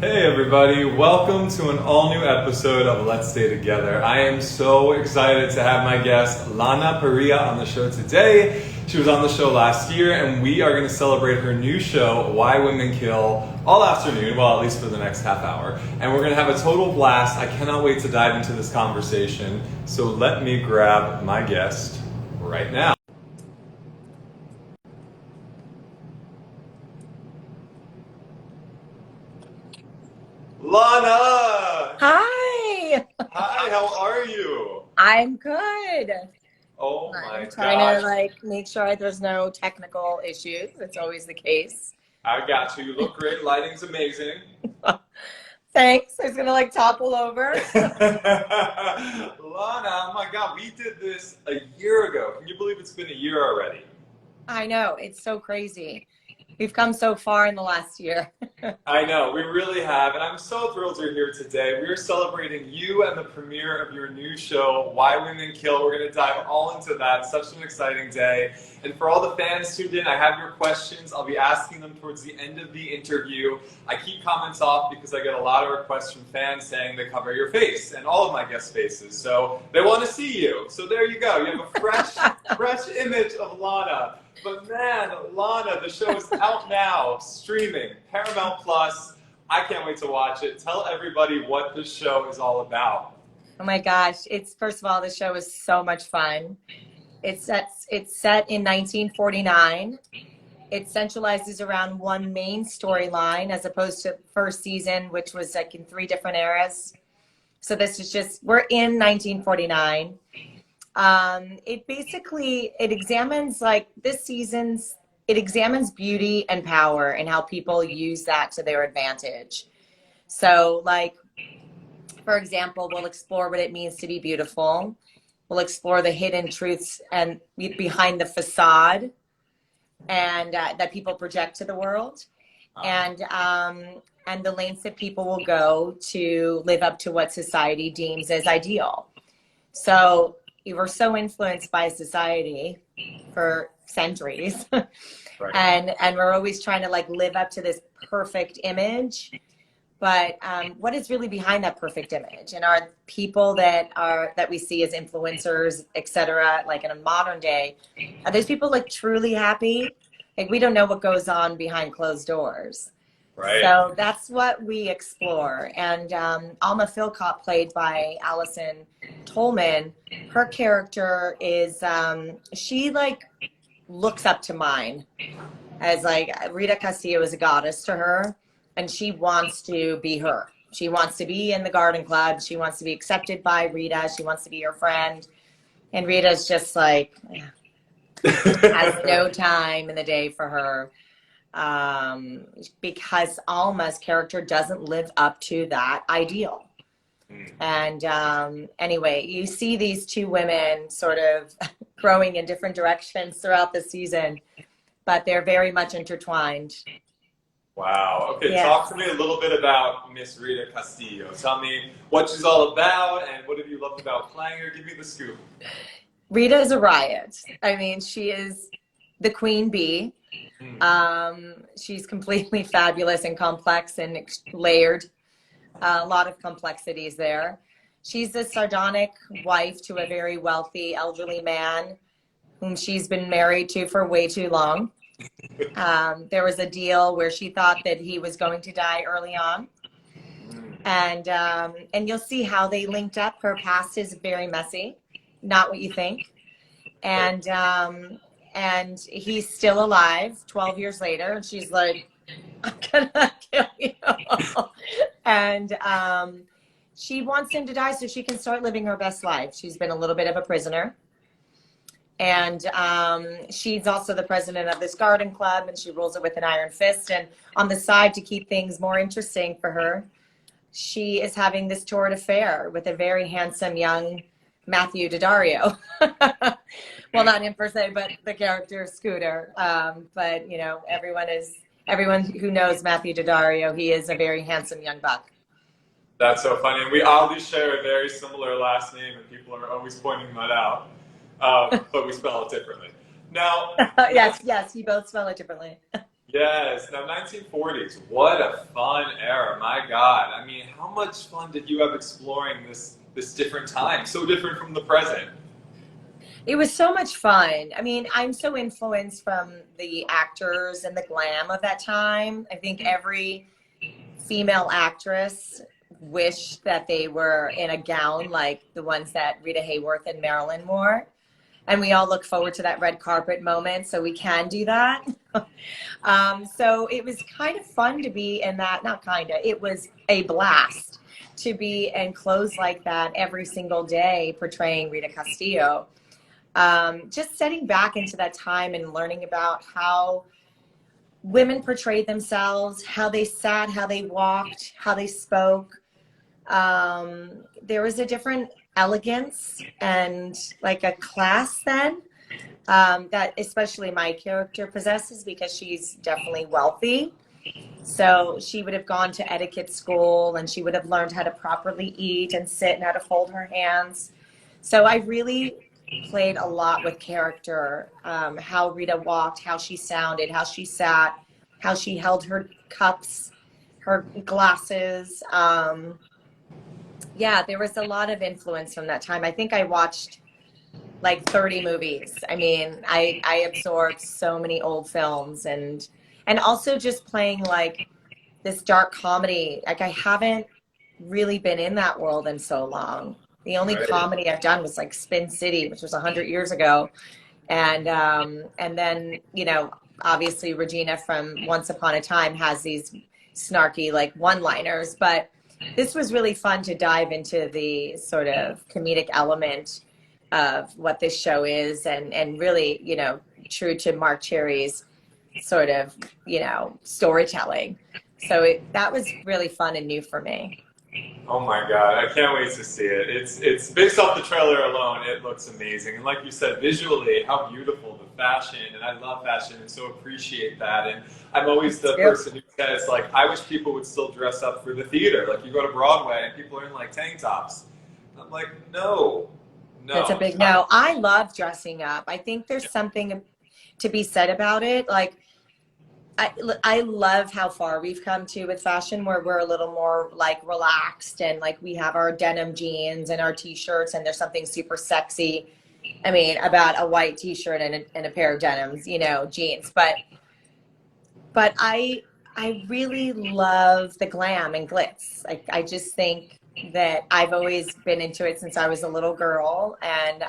Hey everybody, welcome to an all-new episode of Let's Stay Together. I am so excited to have my guest Lana Parrilla on the show today. She was on the show last year and we are going to celebrate her new show, Why Women Kill, all afternoon, well at least for the next half hour. And we're going to have a total blast. I cannot wait to dive into this conversation. So let me grab my guest right now. Lana! Hi! Hi, how are you? I'm good. Oh my I'm trying to gosh. make sure there's no technical issues. It's always the case. I got you. You look great. Lighting's amazing. Thanks. I was gonna topple over. Lana, oh my God, we did this a year ago. Can you believe it's been a year already? I know, it's so crazy. We've come so far in the last year. I know, we really have, and I'm so thrilled you're here today. We're celebrating you and the premiere of your new show, Why Women Kill. We're going to dive all into that. Such an exciting day. And for all the fans tuned in, I have your questions. I'll be asking them towards the end of the interview. I keep comments off because I get a lot of requests from fans saying they cover your face and all of my guest faces. So they want to see you. So there you go. You have a fresh image of Lana. But man, Lana, the show is out now, streaming, Paramount Plus. I can't wait to watch it. Tell everybody what the show is all about. Oh my gosh. First of all, the show is so much fun. It's set in 1949. It centralizes around one main storyline as opposed to first season, which was in three different eras. So this is we're in 1949. It examines it examines beauty and power and how people use that to their advantage. So for example, we'll explore what it means to be beautiful. We'll explore the hidden truths and behind the facade and that people project to the world, and the lengths that people will go to live up to what society deems as ideal. So we were so influenced by society for centuries. Right. and we're always trying to live up to this perfect image. But what is really behind that perfect image? And are people that we see as influencers, et cetera, in a modern day, are those people truly happy? We don't know what goes on behind closed doors. Right. So that's what we explore. And Alma Philcott, played by Allison Tolman, her character is, she looks up to mine as Rita Castillo is a goddess to her, and she wants to be her. She wants to be in the garden club. She wants to be accepted by Rita. She wants to be her friend. And Rita's just has no time in the day for her. Because Alma's character doesn't live up to that ideal. And anyway, you see these two women sort of growing in different directions throughout the season, but they're very much intertwined. Wow. Okay, Yes. Talk to me a little bit about Miss Rita Castillo. Tell me what she's all about and what have you loved about playing her. Give me the scoop. Rita is a riot. I mean, she is the queen bee. She's completely fabulous and complex and layered. A lot of complexities there. She's a sardonic wife to a very wealthy elderly man whom she's been married to for way too long. There was a deal where she thought that he was going to die early on. And you'll see how they linked up. Her past is very messy, not what you think. And he's still alive 12 years later. And she's like, I'm gonna kill you. And she wants him to die so she can start living her best life. She's been a little bit of a prisoner. And she's also the president of this garden club, and she rules it with an iron fist. And on the side, to keep things more interesting for her, she is having this torrid affair with a very handsome young Matthew Didario. Well, not him per se, but the character Scooter. But everyone who knows Matthew Didario, he is a very handsome young buck. That's so funny. And we oddly share a very similar last name, and people are always pointing that out. But we spell it differently. Now, Yes, you both spell it differently. Yes. Now, 1940s. What a fun era. My God. I mean, how much fun did you have exploring this different time? So different from the present. It was so much fun. I mean, I'm so influenced from the actors and the glam of that time. I think every female actress wished that they were in a gown like the ones that Rita Hayworth and Marilyn wore. And we all look forward to that red carpet moment, so we can do that. So it was kind of fun to be in that, not kind of, it was a blast to be in clothes like that every single day portraying Rita Castillo. Just setting back into that time and learning about how women portrayed themselves, how they sat, how they walked, how they spoke. There was a different elegance and like a class then that especially my character possesses because she's definitely wealthy. So she would have gone to etiquette school and she would have learned how to properly eat and sit and how to fold her hands. So I really played a lot with character, how Rita walked, how she sounded, how she sat, how she held her cups, her glasses. Yeah, there was a lot of influence from that time. I think I watched like 30 movies. I mean, I absorbed so many old films and also just playing like this dark comedy. Like I haven't really been in that world in so long. The only Right. comedy I've done was like Spin City, which was 100 years ago. And then, you know, obviously Regina from Once Upon a Time has these snarky like one-liners, but this was really fun to dive into the sort of comedic element of what this show is and really, you know, true to Mark Cherry's sort of, you know, storytelling. So that was really fun and new for me. Oh my God, I can't wait to see it. It's based off the trailer alone, it looks amazing. And like you said, visually, how beautiful the fashion, and I love fashion and so appreciate that. And I'm always the Yep. person who says, like, I wish people would still dress up for the theater. Like, you go to Broadway and people are in like tank tops. I'm like, no, That's a no. big no. I love dressing up. I think there's something to be said about it. Like I love how far we've come to with fashion where we're a little more like relaxed and like we have our denim jeans and our t-shirts and there's something super sexy. I mean, about a white t-shirt and a pair of denims, you know, jeans. But I really love the glam and glitz. Like I just think that I've always been into it since I was a little girl and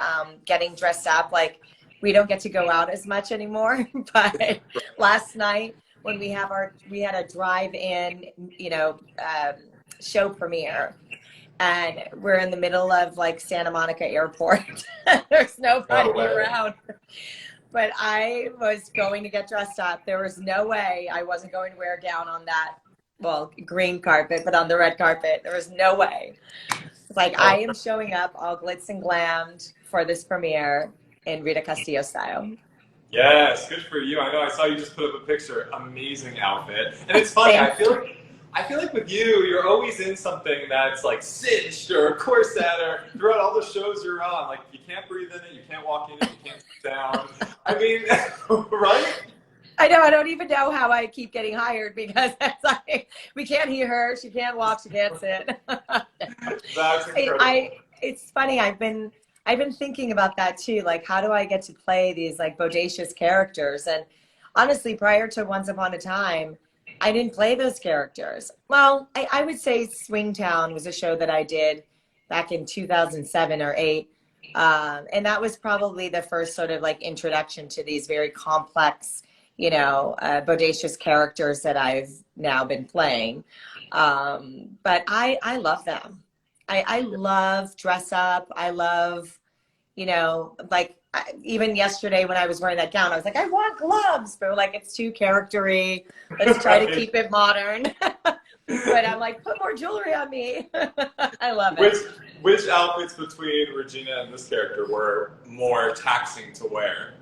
getting dressed up. Like we don't get to go out as much anymore, but last night when we had a drive-in, you know, show premiere and we're in the middle of like Santa Monica Airport. There's No nobody way. around. But I was going to get dressed up. There was no way I wasn't going to wear a gown on that, well, green carpet, but on the red carpet. There was no way. It's like I Oh, am showing up all glitz and glammed for this premiere in Rita Castillo style. yes, good for you. I know I saw you just put up a picture. Amazing outfit. And it's funny, Thank I feel like with you, you're always in something that's like cinched or corset or throughout all the shows you're on. Like you can't breathe in it, you can't walk in it, you can't sit down. I mean, right? I know. I don't even know how I keep getting hired because it's like we can't hear her. She can't walk. She can't sit. That's incredible. It's funny. I've been thinking about that too. Like, how do I get to play these like bodacious characters? And honestly, prior to Once Upon a Time, I didn't play those characters. Well, I would say Swingtown was a show that I did back in 2007 or 8. And that was probably the first sort of like introduction to these very complex, you know, bodacious characters that I've now been playing. But I love them. I love dress up. I love, you know, like even yesterday when I was wearing that gown, I was like, I want gloves, but like it's too charactery. Let's try to Right. keep it modern. But I'm like, put more jewelry on me. I love Which it. which outfits between Regina and this character were more taxing to wear?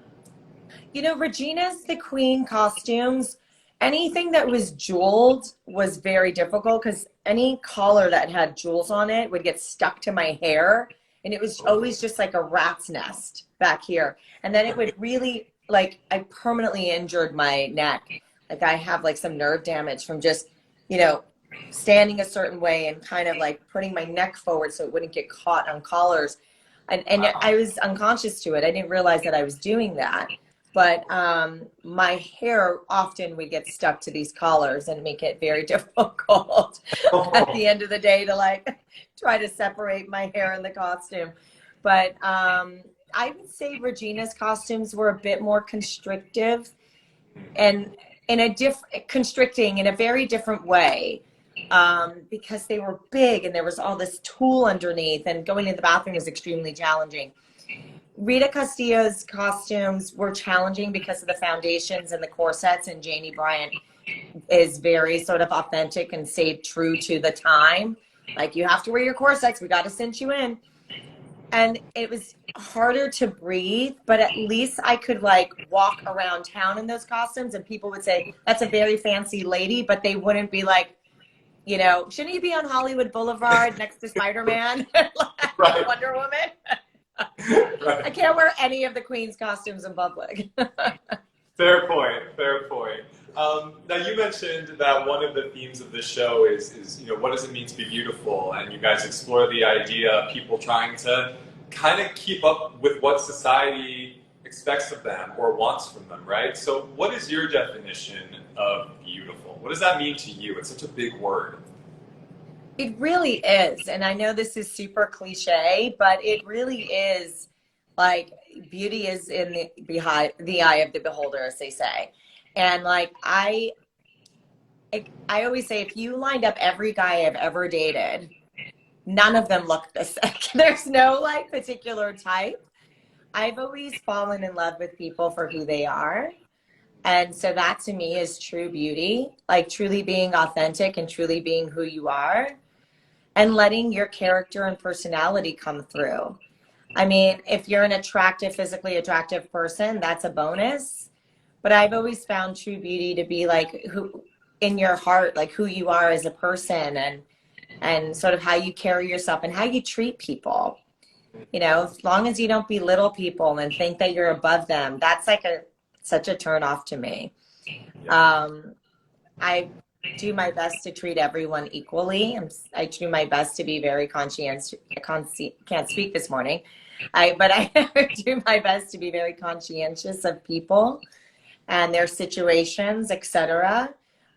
You know, Regina's the queen costumes. Anything that was jeweled was very difficult because any collar that had jewels on it would get stuck to my hair. And it was always just like a rat's nest back here. And then it would really, like, I permanently injured my neck. Like I have like some nerve damage from just, you know, standing a certain way and kind of like putting my neck forward so it wouldn't get caught on collars. And I Wow. was unconscious to it. I didn't realize that I was doing that. But my hair often would get stuck to these collars and make it very difficult at the end of the day to like try to separate my hair and the costume. But I would say Regina's costumes were a bit more constrictive and in a constricting in a very different way, because they were big and there was all this tulle underneath, and going to the bathroom was extremely challenging. Rita Castillo's costumes were challenging because of the foundations and the corsets, and Janie Bryant is very sort of authentic and stayed true to the time. Like, you have to wear your corsets, we got to cinch you in. And it was harder to breathe, but at least I could like walk around town in those costumes and people would say, that's a very fancy lady, but they wouldn't be like, you know, shouldn't you be on Hollywood Boulevard next to Spider-Man, like Right. Wonder Woman? I Right. can't wear any of the Queen's costumes in public. Fair point. Fair point. Now you mentioned that one of the themes of this show is what does it mean to be beautiful, and you guys explore the idea of people trying to kind of keep up with what society expects of them or wants from them, right? So, what is your definition of beautiful? What does that mean to you? It's such a big word. It really is. And I know this is super cliche, but it really is like beauty is in the behind the eye of the beholder, as they say. And like I always say, if you lined up every guy I've ever dated, none of them look the same. There's no like particular type. I've always fallen in love with people for who they are. And so that to me is true beauty, like truly being authentic and truly being who you are and letting your character and personality come through. I mean, if you're an attractive, physically attractive person, that's a bonus. But I've always found true beauty to be like who in your heart, like who you are as a person, and sort of how you carry yourself and how you treat people. You know, as long as you don't belittle people and think that you're above them, that's like a such a turn off to me. Yeah. I do my best to treat everyone equally. I do my best to be very conscientious. Can't speak this morning. But I do my best to be very conscientious of people and their situations, etc.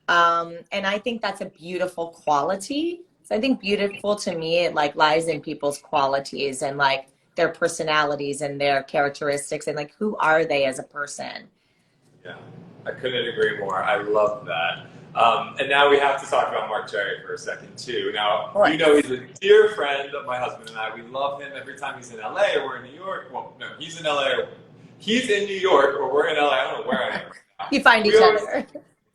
And I think that's a beautiful quality. So I think beautiful to me, it like lies in people's qualities and like their personalities and their characteristics and like who are they as a person. Yeah, I couldn't agree more. I love that. And now we have to talk about Mark Cherry for a second too. Now, Boy. you know he's a dear friend of my husband and I. We love him every time he's in LA or we're in New York. Well, no, he's in LA. He's in New York or we're in LA. I don't know where I am. You find We each always, other.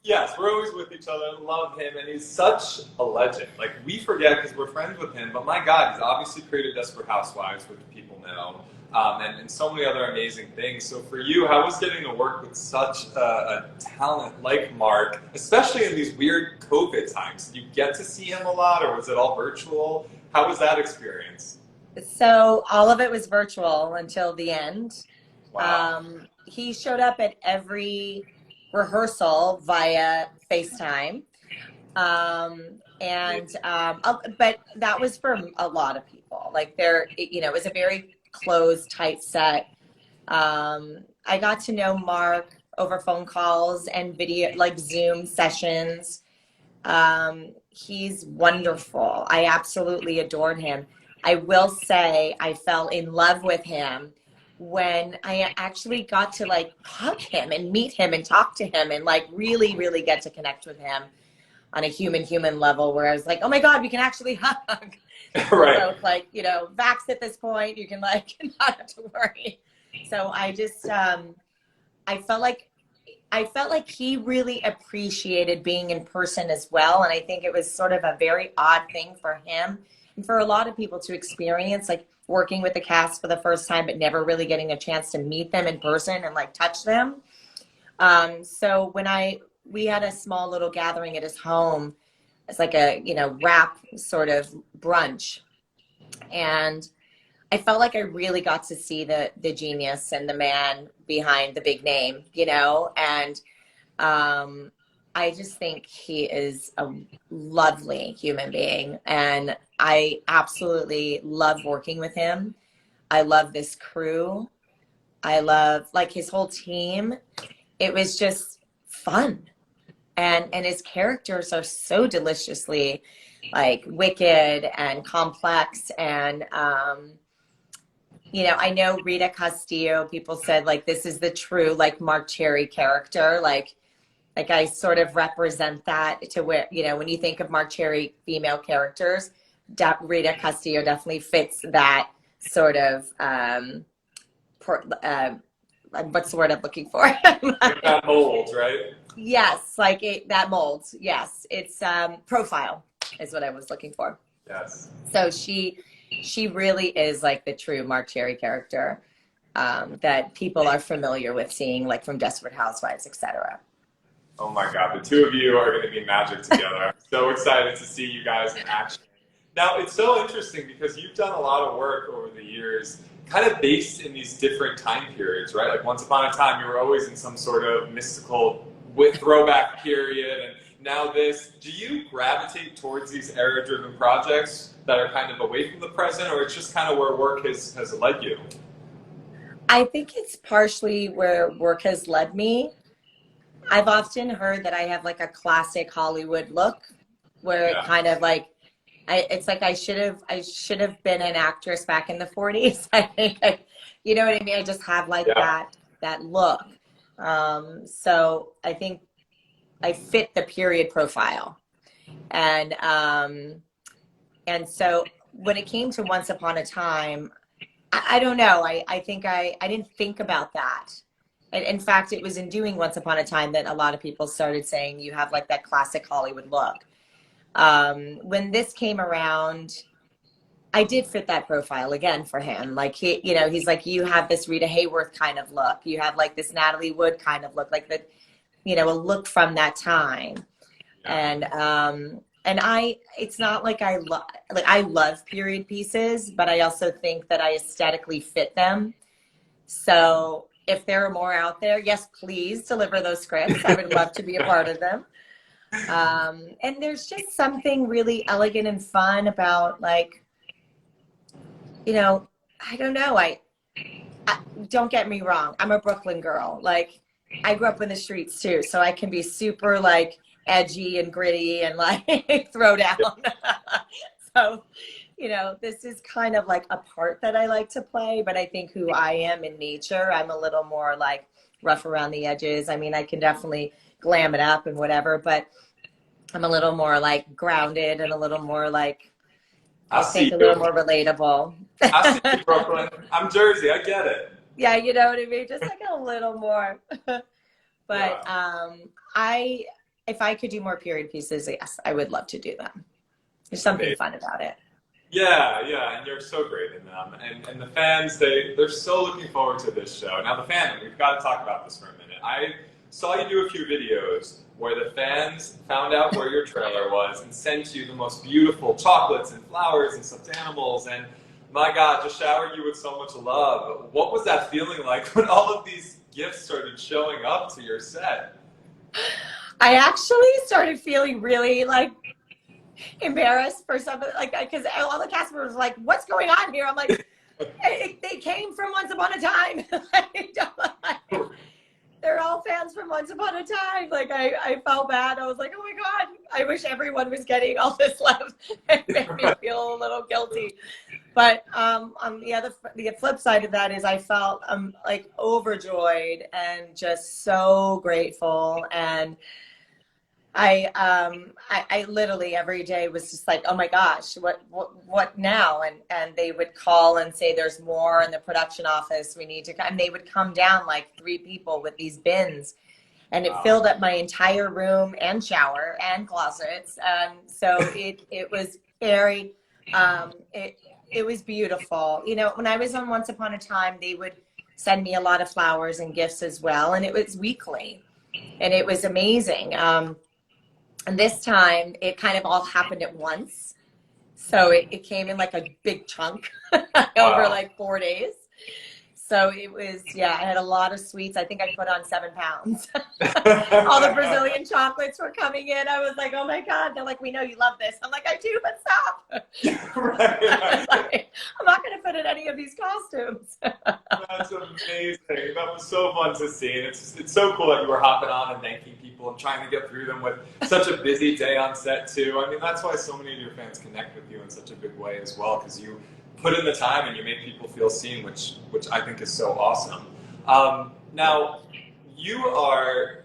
yes, we're always with each other. Love him, and he's such a legend. Like we forget because we're friends with him, but my God, he's obviously created Desperate Housewives, which people know, and so many other amazing things. So for you, how was getting to work with such a talent like Mark, especially in these weird COVID times? Did you get to see him a lot, or was it all virtual? How was that experience? So all of it was virtual until the end. Wow. He showed up at every rehearsal via FaceTime. But that was for a lot of people. Like it was a very closed, tight set. I got to know Mark over phone calls and video, like Zoom sessions. He's wonderful. I absolutely adored him. I will say I fell in love with him when I actually got to like hug him and meet him and talk to him and like really, really get to connect with him on a human level, where I was like, oh my God, we can actually hug. Right. So like, vaxxed at this point, you can like not have to worry. So I just I felt like he really appreciated being in person as well. And I think it was sort of a very odd thing for him and for a lot of people to experience, like working with the cast for the first time, but never really getting a chance to meet them in person and like touch them. So when we had a small little gathering at his home, it's like a, wrap sort of brunch. And I felt like I really got to see the genius and the man behind the big name, and I just think he is a lovely human being, and I absolutely love working with him. I love this crew. I love like his whole team. It was just fun. And his characters are so deliciously like wicked and complex and I know Rita Castillo, people said like this is the true like Mark Cherry character. Like I sort of represent that to where, when you think of Mark Cherry female characters, Rita Castillo definitely fits that sort of, what's the word I'm looking for? That mold, right? Yes, like that mold. Yes, it's profile is what I was looking for. Yes. So she really is like the true Mark Cherry character that people are familiar with seeing, like from Desperate Housewives, etc. Oh my God, the two of you are going to be magic together. I'm so excited to see you guys in action. Now, it's so interesting because you've done a lot of work over the years, kind of based in these different time periods, right? Like once upon a time, you were always in some sort of mystical with throwback period, and now this. Do you gravitate towards these era-driven projects that are kind of away from the present, or it's just kind of where work has led you? I think it's partially where work has led me. I've often heard that I have like a classic Hollywood look, where it kind of like it's like I should have been an actress back in the 40s. I think you know what I mean? I just have like that look. So I think I fit the period profile. And so when it came to Once Upon a Time, I don't know. I think I didn't think about that. And in fact, it was in doing Once Upon a Time that a lot of people started saying you have like that classic Hollywood look. When this came around, I did fit that profile again for him. Like he's like, you have this Rita Hayworth kind of look. You have like this Natalie Wood kind of look, like the, a look from that time. And it's not like I love period pieces, but I also think that I aesthetically fit them. So if there are more out there, yes, please deliver those scripts. I would love to be a part of them. And there's just something really elegant and fun about like, I don't know. I don't get me wrong. I'm a Brooklyn girl. Like I grew up in the streets too. So I can be super like edgy and gritty and like throw down. So, this is kind of like a part that I like to play, but I think who I am in nature, I'm a little more like rough around the edges. I mean, I can definitely glam it up and whatever, but I'm a little more like grounded and a little more like, I think a little more relatable. I see you, Brooklyn. I'm Jersey. I get it. Yeah, you know what I mean? Just like a little more. But if I could do more period pieces, yes, I would love to do them. There's something fun about it. Yeah, and you're so great in them. And the fans, they're so looking forward to this show. Now, the fandom, we've got to talk about this for a minute. I saw you do a few videos where the fans found out where your trailer was and sent you the most beautiful chocolates and flowers and stuffed animals. And my God, just showered you with so much love. What was that feeling like when all of these gifts started showing up to your set? I actually started feeling really like embarrassed for some, like, because all the cast members were like, "What's going on here?" I'm like, they came from Once Upon a Time. They're all fans from Once Upon a Time. Like I felt bad. I was like, oh my God, I wish everyone was getting all this love. It made me feel a little guilty. But on the flip side of that is I felt like overjoyed and just so grateful. And I literally every day was just like, oh my gosh, what now? And they would call and say there's more in the production office. We need to, and they would come down like 3 people with these bins, and it filled up my entire room and shower and closets. So it was very, it was beautiful. When I was on Once Upon a Time, they would send me a lot of flowers and gifts as well, and it was weekly, and it was amazing. And this time, it kind of all happened at once. So it came in like a big chunk over like 4 days. So it was, yeah, I had a lot of sweets. I think I put on 7 pounds. All the Brazilian chocolates were coming in. I was like, oh my God. They're like, we know you love this. I'm like, I do, but stop. Right. Like, I'm not going to fit in any of these costumes. That's amazing. That was so fun to see. And it's so cool that you were hopping on and thanking people and trying to get through them with such a busy day on set too. I mean, that's why so many of your fans connect with you in such a big way as well, because you put in the time and you make people feel seen, which I think is so awesome. Now, you are,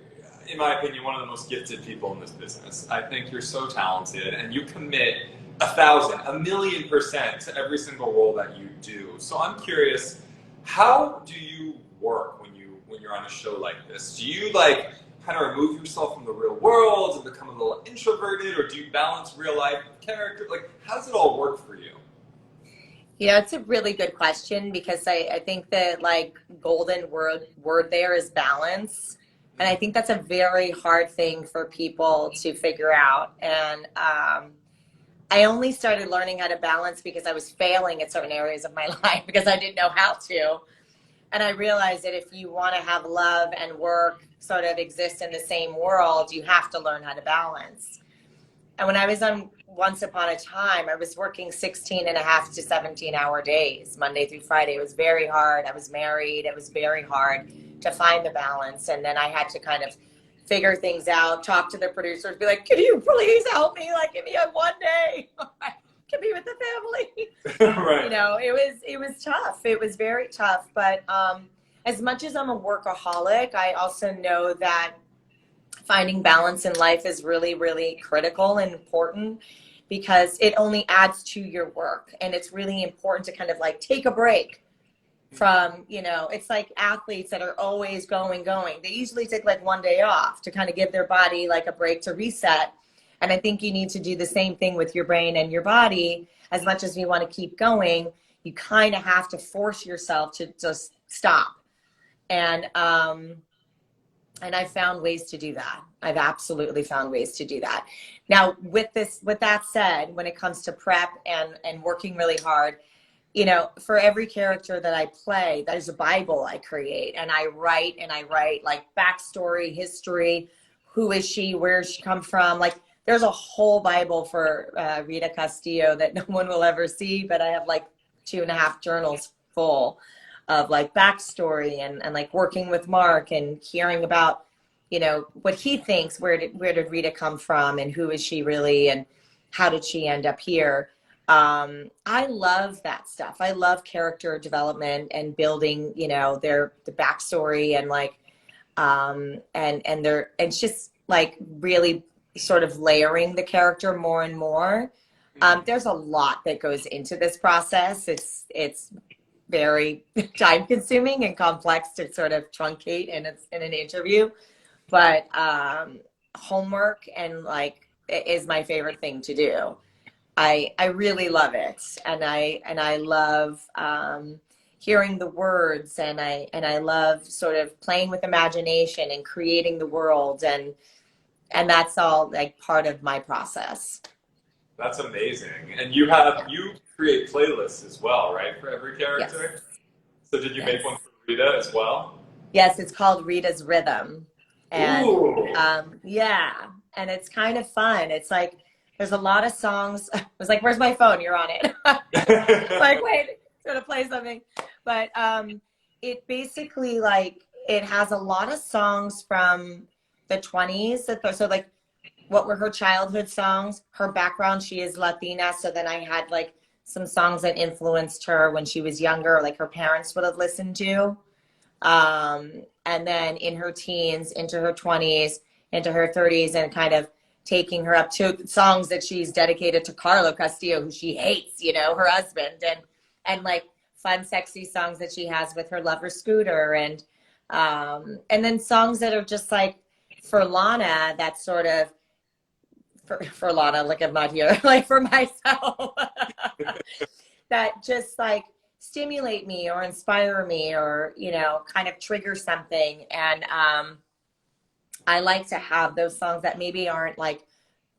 in my opinion, one of the most gifted people in this business. I think you're so talented, and you commit 1,000, 1,000,000% to every single role that you do. So I'm curious, how do you work when you're on a show like this? Do you like kind of remove yourself from the real world and become a little introverted, or do you balance real life with character? Like, how does it all work for you? Yeah, it's a really good question, because I think that like golden word there is balance. And I think that's a very hard thing for people to figure out. And I only started learning how to balance because I was failing at certain areas of my life because I didn't know how to. And I realized that if you want to have love and work sort of exist in the same world, you have to learn how to balance. And when I was on Once Upon a Time, I was working 16 and a half to 17-hour days, Monday through Friday. It was very hard. I was married. It was very hard to find the balance. And then I had to kind of figure things out, talk to the producers, be like, can you please help me? Like, give me a one day. I can be with the family. Right. You know, it was tough. It was very tough. But as much as I'm a workaholic, I also know that finding balance in life is really, really critical and important, because it only adds to your work. And it's really important to kind of like take a break from, you know, it's like athletes that are always going. They usually take like one day off to kind of give their body like a break to reset. And I think you need to do the same thing with your brain and your body. As much as you want to keep going, you kind of have to force yourself to just stop. And I've found ways to do that. I've absolutely found ways to do that. Now, with that said, when it comes to prep and working really hard, you know, for every character that I play, there's a Bible I create, and I write like backstory, history, who is she, where does she come from? Like, there's a whole Bible for Rita Castillo that no one will ever see, but I have like 2.5 journals full of like backstory and like working with Mark and hearing about, you know, what he thinks, where did Rita come from, and who is she really, and how did she end up here? I love that stuff. I love character development and building, you know, the backstory, and like and it's just like really sort of layering the character more and more. There's a lot that goes into this process. It's very time consuming and complex to sort of truncate in an interview, but homework and like is my favorite thing to do. I really love it, and I love hearing the words, and I love sort of playing with imagination and creating the world, and that's all like part of my process. That's amazing. And you create playlists as well, right, for every character? Yes. So did you Yes. make one for Rita as well? Yes, it's called Ritas Rhythm. And Ooh. yeah, and it's kind of fun. It's like there's a lot of songs. I was like, where's my phone? You're on it. Like, wait, it's gonna play something. But it basically like it has a lot of songs from the 20s. So like, what were her childhood songs? Her background, she is Latina, so then I had like some songs that influenced her when she was younger, like her parents would have listened to. And then in her teens, into her 20s, into her 30s, and kind of taking her up to songs that she's dedicated to Carlo Castillo, who she hates, you know, her husband, and like fun, sexy songs that she has with her lover Scooter, and then songs that are just like for Lana, that's sort of for Lana, like I'm not here, like for myself, that just like stimulate me or inspire me, or, you know, kind of trigger something. And I like to have those songs that maybe aren't like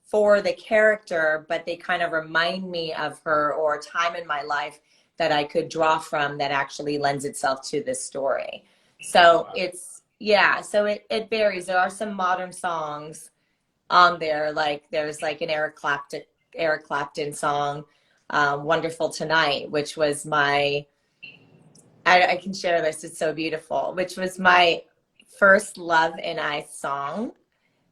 for the character, but they kind of remind me of her or a time in my life that I could draw from that actually lends itself to this story. So it varies. There are some modern songs on there, like there's like an Eric Clapton song, Wonderful Tonight, which was I can share this, it's so beautiful, which was my first Love and I song.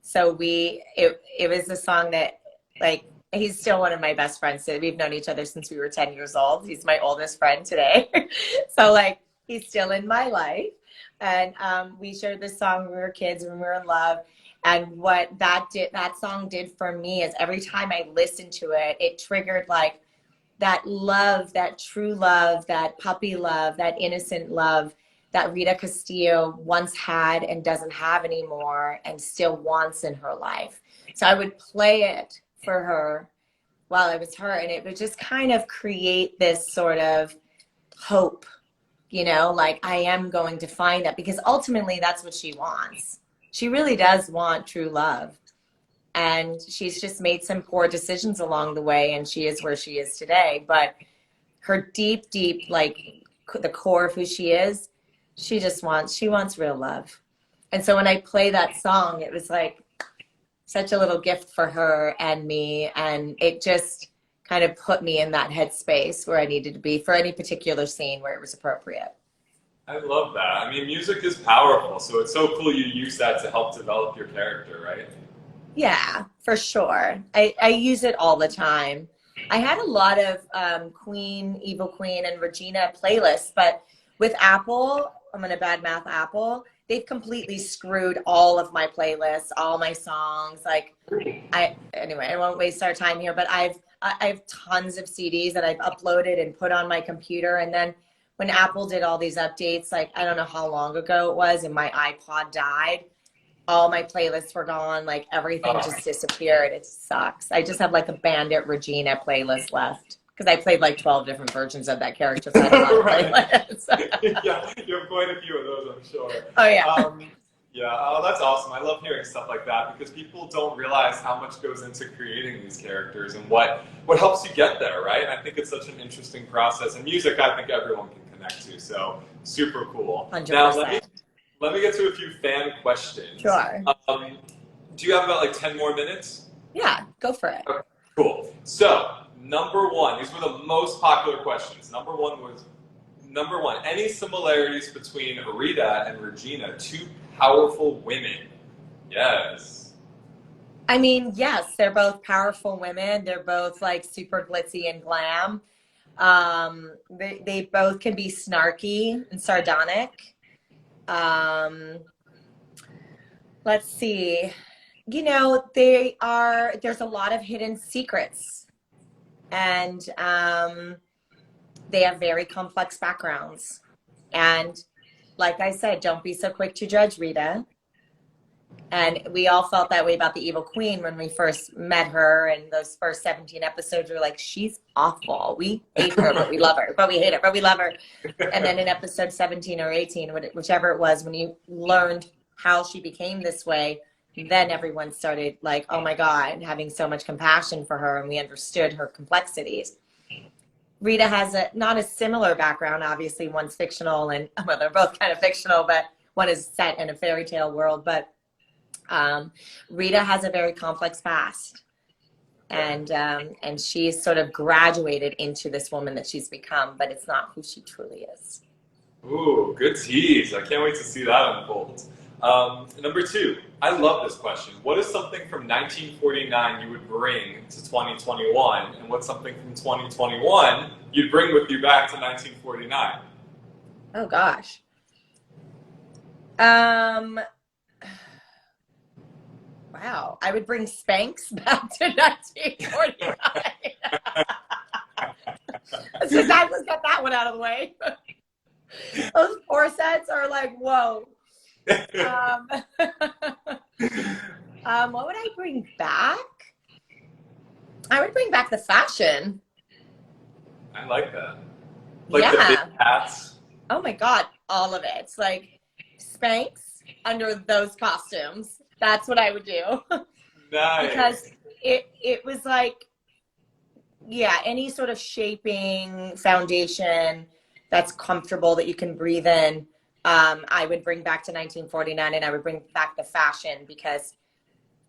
So it was a song that, like, he's still one of my best friends. So we've known each other since we were 10 years old. He's my oldest friend today. So like, he's still in my life. And we shared this song when we were kids, when we were in love. And what that song did for me is every time I listened to it, it triggered like that love, that true love, that puppy love, that innocent love that Rita Castillo once had and doesn't have anymore and still wants in her life. So I would play it for her while I was her, and it would just kind of create this sort of hope, like I am going to find that, because ultimately that's what she wants. She really does want true love. And she's just made some poor decisions along the way, and she is where she is today. But her deep, like the core of who she is, she wants real love. And so when I play that song, it was like such a little gift for her and me. And it just kind of put me in that headspace where I needed to be for any particular scene where it was appropriate. I love that. I mean, music is powerful, so it's so cool you use that to help develop your character, right? Yeah, for sure. I use it all the time. I had a lot of Queen, Evil Queen, and Regina playlists, but with Apple, I'm going to badmouth Apple, they've completely screwed all of my playlists, all my songs. Like, anyway, I won't waste our time here, but I have tons of CDs that I've uploaded and put on my computer. And then when Apple did all these updates, like, I don't know how long ago it was, and my iPod died, all my playlists were gone. Like, everything just disappeared. It sucks. I just have like a Bandit Regina playlist left because I played like 12 different versions of that character for a lot of playlists. Yeah, you have quite a few of those, I'm sure. Oh yeah. Yeah, oh, that's awesome. I love hearing stuff like that because people don't realize how much goes into creating these characters and what helps you get there, right? I think it's such an interesting process. And music, I think everyone can connect to, so super cool. 100%. Now, let me get to a few fan questions. Sure. Do you have about like 10 more minutes? Yeah, go for it. Okay, cool. So, number one, these were the most popular questions. Number one, any similarities between Rita and Regina, two powerful women? Yes. I mean, yes, they're both powerful women. They're both like super glitzy and glam. They both can be snarky and sardonic. Let's see. There's a lot of hidden secrets, and they have very complex backgrounds. And like I said, don't be so quick to judge Rita. And we all felt that way about the Evil Queen when we first met her, and those first 17 episodes were like, she's awful. We hate her, but we love her. But we hate her, but we love her. And then in episode 17 or 18, whichever it was, when you learned how she became this way, then everyone started like, oh my God, having so much compassion for her, and we understood her complexities. Rita has not a similar background. Obviously, one's fictional, and well, they're both kind of fictional, but one is set in a fairy tale world. But Rita has a very complex past, and she's sort of graduated into this woman that she's become, but it's not who she truly is. Ooh, good tease. I can't wait to see that unfold. Number two, I love this question. What is something from 1949 you would bring to 2021, and what's something from 2021 you'd bring with you back to 1949? Oh gosh. Wow, I would bring Spanx back to 1949. Let's just get that one out of the way. Those corsets are like, whoa. What would I bring back? I would bring back the fashion. I like that. Like the big hats. Oh my God, all of it. It's like Spanx under those costumes. That's what I would do. Nice. Because it was like yeah, any sort of shaping foundation that's comfortable that you can breathe in. I would bring back to 1949, and I would bring back the fashion, because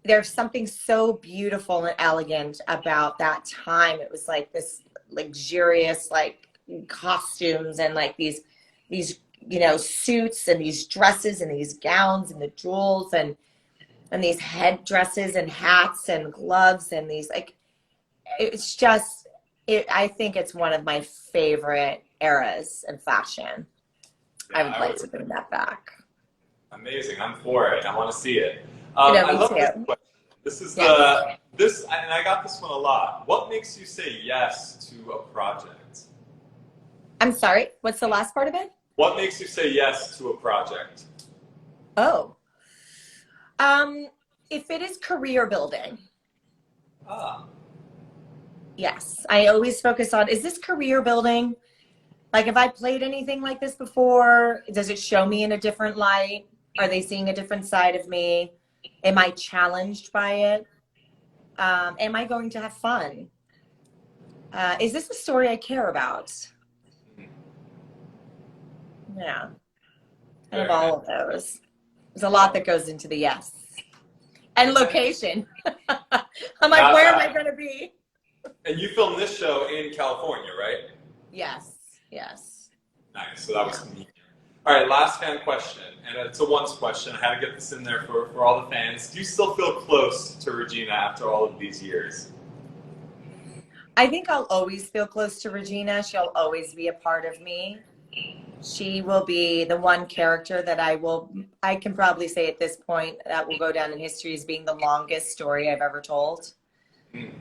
there's something so beautiful and elegant about that time. It was like this luxurious, like, costumes, and like these suits, and these dresses, and these gowns, and the jewels, and these head dresses and hats and gloves, and these, like, it's just I think it's one of my favorite eras in fashion. Yeah, I would like to bring that back. Amazing. I'm for it. I want to see it. Me I love this too. question. This is Yes. and I got this one a lot. What makes you say yes to a project? I'm sorry, what's the last part of it? What makes you say yes to a project? Oh, if it is career building, Ah, yes. I always focus on, is this career building? Like, have I played anything like this before? Does it show me in a different light? Are they seeing a different side of me? Am I challenged by it? Am I going to have fun? Is this a story I care about? Yeah, kind of very nice. all of those. There's a lot that goes into the yes. And location. I'm like, where am I going to be? And you filmed this show in California, right? Yes, yes. Nice. So that was neat. All right, last fan question, and it's a once question. I had to get this in there for all the fans. Do you still feel close to Regina after all of these years? I think I'll always feel close to Regina. She'll always be a part of me. She will be the one character that I can probably say at this point that will go down in history as being the longest story I've ever told. Mm.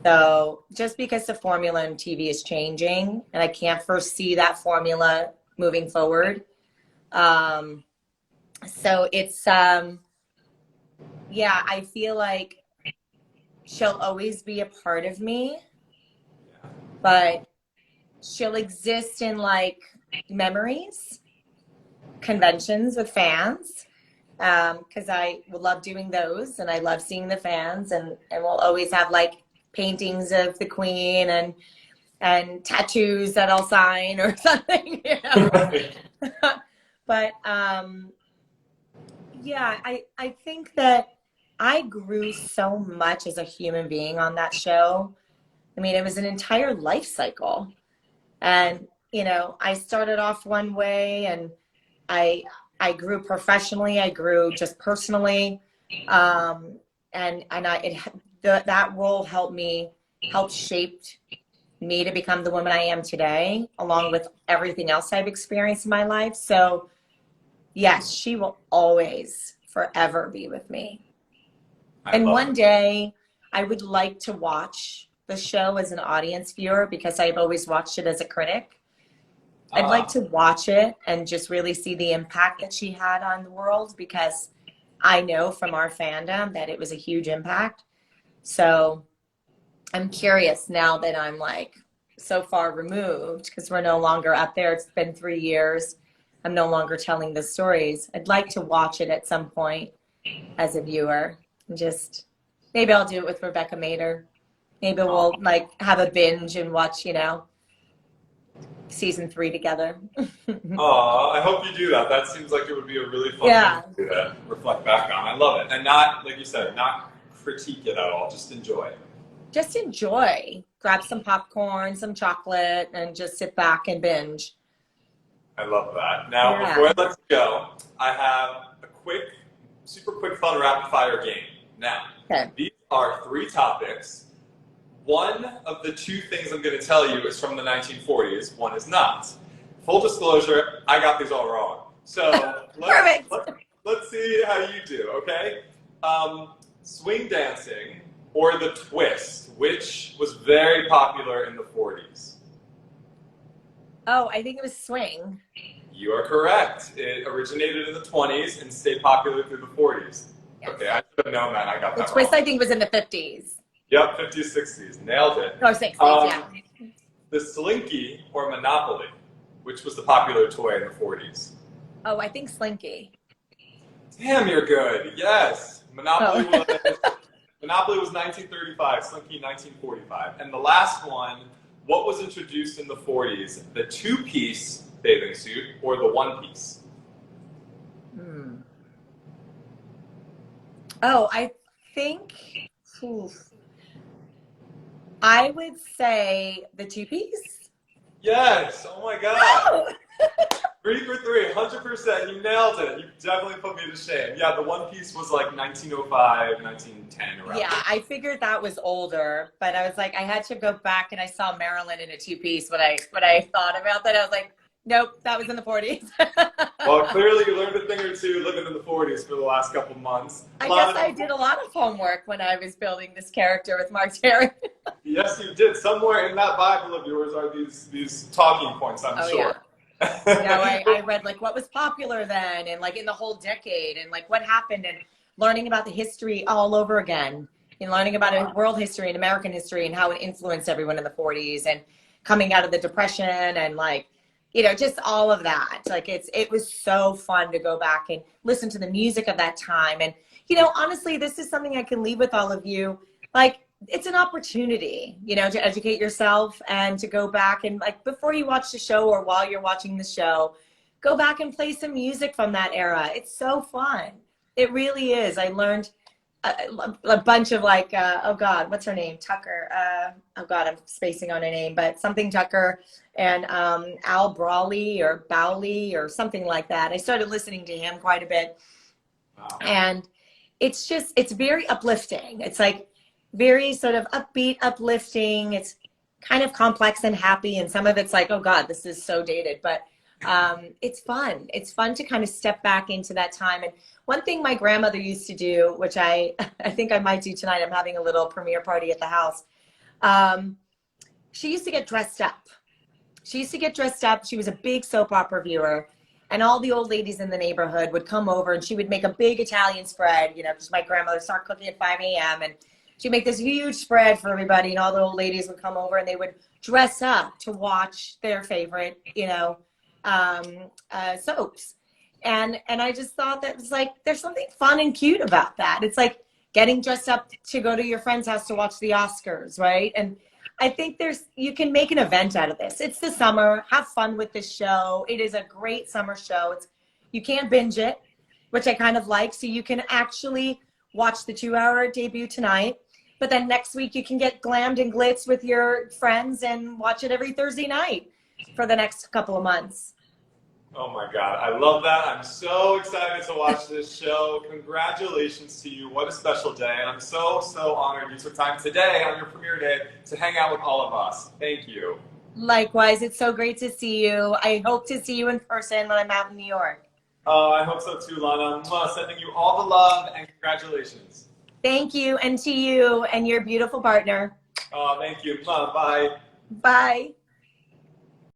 So just because the formula in TV is changing, and I can't foresee that formula moving forward. So it's, yeah, I feel like she'll always be a part of me, but she'll exist in, like, memories, conventions with fans, because I will love doing those, and I love seeing the fans, and we'll always have, like, paintings of the Queen and tattoos that I'll sign or something, But yeah, I think that I grew so much as a human being on that show. I mean, it was an entire life cycle. And, I started off one way, and I I grew professionally, I grew just personally. That role helped shape me to become the woman I am today, along with everything else I've experienced in my life. So yes, she will always forever be with me. And one day I would like to watch the show as an audience viewer, because I've always watched it as a critic. I'd like to watch it and just really see the impact that she had on the world, because I know from our fandom that it was a huge impact. So I'm curious now that I'm, like, so far removed, because we're no longer up there. It's been 3 years. I'm no longer telling the stories. I'd like to watch it at some point as a viewer. And just, maybe I'll do it with Rebecca Mader. Maybe we'll, like, have a binge and watch, season 3 together. Oh, I hope you do that. That seems like it would be a really fun thing to reflect back on. I love it. And not, like you said, not critique it at all. Just enjoy. Just enjoy. Grab some popcorn, some chocolate, and just sit back and binge. I love that. Now, before I let you go, I have a super quick, fun rapid fire game. Now, these are 3 topics. One of the 2 things I'm going to tell you is from the 1940s. One is not. Full disclosure, I got these all wrong. So let's see how you do, okay? Swing dancing or the twist, which was very popular in the 40s? Oh, I think it was swing. You are correct. It originated in the 20s and stayed popular through the 40s. Yes. Okay, I should have known that. I got that The twist, wrong. I think, was in the 50s. Yep, 50s, 60s. Nailed it. Oh, 60s, yeah. The Slinky or Monopoly, which was the popular toy in the 40s? Oh, I think Slinky. Damn, you're good. Yes. Monopoly Monopoly was 1935, Slinky 1945. And the last one, what was introduced in the 40s? The two-piece bathing suit or the one-piece? Oh, I think oof, I would say the two-piece. Yes! Oh my God! Oh! 3 for 3, 100%. You nailed it. You definitely put me to shame. Yeah, the one piece was like 1905, 1910 around. Yeah, I figured that was older, but I was like, I had to go back and I saw Marilyn in a two-piece when I thought about that. I was like, nope, that was in the 40s. Well, clearly you learned a thing or two living in the 40s for the last couple months. I guess I did a lot of homework when I was building this character with Mark Terry. Yes, you did. Somewhere in that Bible of yours are these talking points, I'm sure. Yeah. I read like what was popular then and like in the whole decade and like what happened and learning about the history all over again and learning about world history and American history and how it influenced everyone in the 40s and coming out of the Depression and like, just all of that. Like it was so fun to go back and listen to the music of that time. And, honestly, this is something I can leave with all of you. Like, it's an opportunity, to educate yourself and to go back and like before you watch the show or while you're watching the show, go back and play some music from that era. It's so fun. It really is. I learned a bunch of like, oh God, what's her name? Tucker. Oh God, I'm spacing on a name, but something Tucker and Al Brawley or Bowley or something like that. I started listening to him quite a bit. Wow. And it's very uplifting. It's like, very sort of upbeat, uplifting. It's kind of complex and happy. And some of it's like, oh God, this is so dated, but it's fun. It's fun to kind of step back into that time. And one thing my grandmother used to do, which I think I might do tonight, I'm having a little premiere party at the house. She used to get dressed up. She was a big soap opera viewer. And all the old ladies in the neighborhood would come over and she would make a big Italian spread, because my grandmother started cooking at 5 a.m. and she'd make this huge spread for everybody, and all the old ladies would come over and they would dress up to watch their favorite, soaps. And I just thought that was like, there's something fun and cute about that. It's like getting dressed up to go to your friend's house to watch the Oscars, right? And I think you can make an event out of this. It's the summer. Have fun with this show. It is a great summer show. You can't binge it, which I kind of like. So you can actually watch the 2-hour debut tonight. But then next week you can get glammed and glitz with your friends and watch it every Thursday night for the next couple of months. Oh my God, I love that. I'm so excited to watch this show. Congratulations to you. What a special day. And I'm so, so honored you took time today on your premiere day to hang out with all of us. Thank you. Likewise, it's so great to see you. I hope to see you in person when I'm out in New York. I hope so too, Lana. Sending you all the love and congratulations. Thank you, and to you and your beautiful partner. Thank you. Bye. Bye.